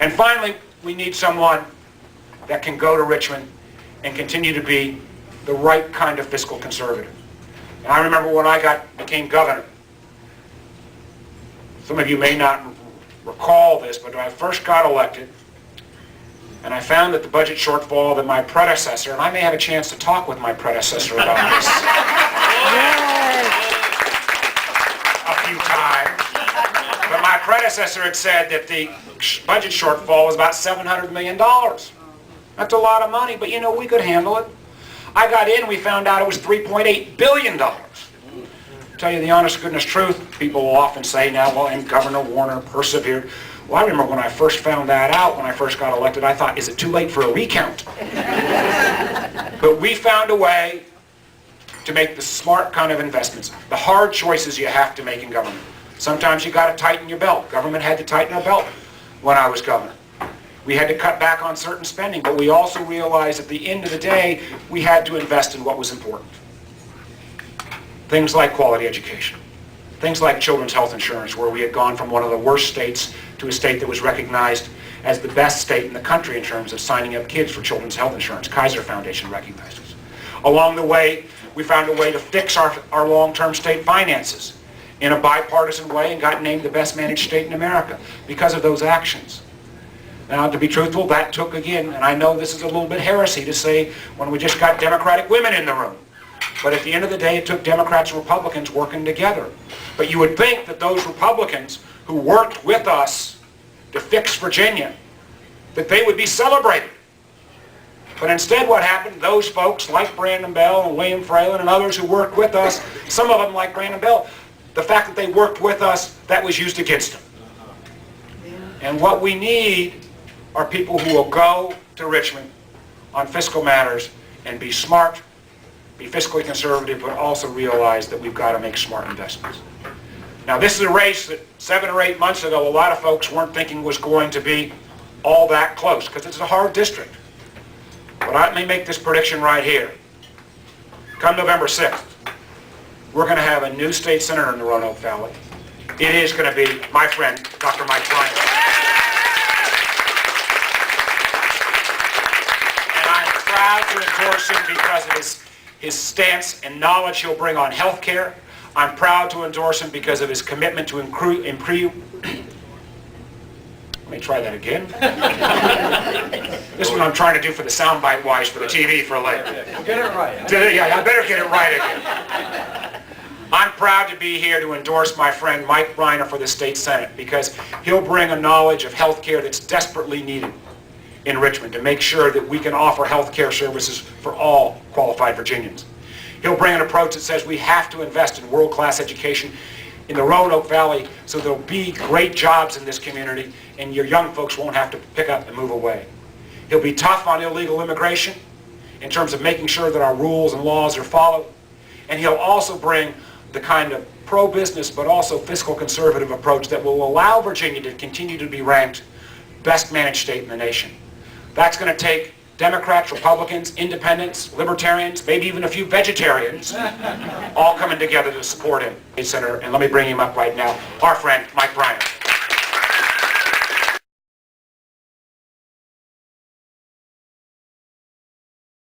And finally, we need someone that can go to Richmond and continue to be the right kind of fiscal conservative. And I remember when I became governor, some of you may not recall this, but when I first got elected, and I found that the budget shortfall that my predecessor, and I may have a chance to talk with my predecessor about this a few times, but my predecessor had said that the budget shortfall was about $700 million. That's a lot of money, but you know, we could handle it. I got in, we found out it was $3.8 billion. To tell you the honest goodness truth, people will often say now, well, and Governor Warner persevered. Well, I remember when I first found that out, when I first got elected, I thought, is it too late for a recount? But we found a way to make the smart kind of investments, the hard choices you have to make in government. Sometimes you got to tighten your belt. Government had to tighten our belt when I was governor. We had to cut back on certain spending, but we also realized at the end of the day, we had to invest in what was important. Things like quality education. Things like children's health insurance, where we had gone from one of the worst states to a state that was recognized as the best state in the country in terms of signing up kids for children's health insurance. Kaiser Foundation recognized us. Along the way, we found a way to fix our long-term state finances in a bipartisan way and got named the best managed state in America because of those actions. Now, to be truthful, that took, again, and I know this is a little bit heresy to say when we just got Democratic women in the room. But at the end of the day, it took Democrats and Republicans working together. But you would think that those Republicans who worked with us to fix Virginia, that they would be celebrated. But instead what happened, those folks like Brandon Bell and William Fralin and others who worked with us, some of them like Brandon Bell, the fact that they worked with us, that was used against them. And what we need are people who will go to Richmond on fiscal matters and be smart, be fiscally conservative, but also realize that we've got to make smart investments. Now, this is a race that 7 or 8 months ago, a lot of folks weren't thinking was going to be all that close, because it's a hard district. But let me make this prediction right here. Come November 6th, we're going to have a new state senator in the Roanoke Valley. It is going to be my friend, Dr. Mike Breiner. And I'm proud to endorse him because of his stance and knowledge he'll bring on health care. I'm proud to endorse him because of his commitment to improve. Let me try that again. This is what I'm trying to do for the soundbite wise for the TV for later. Get it right. Yeah, I better get it right again. I'm proud to be here to endorse my friend Mike Breiner for the state senate because he'll bring a knowledge of health care that's desperately needed in Richmond to make sure that we can offer health care services for all qualified Virginians. He'll bring an approach that says we have to invest in world-class education in the Roanoke Valley so there'll be great jobs in this community and your young folks won't have to pick up and move away. He'll be tough on illegal immigration in terms of making sure that our rules and laws are followed. And he'll also bring the kind of pro-business but also fiscal conservative approach that will allow Virginia to continue to be ranked best managed state in the nation. That's going to take Democrats, Republicans, Independents, Libertarians, maybe even a few vegetarians, all coming together to support him. Senator, and let me bring him up right now, our friend Mike Breiner.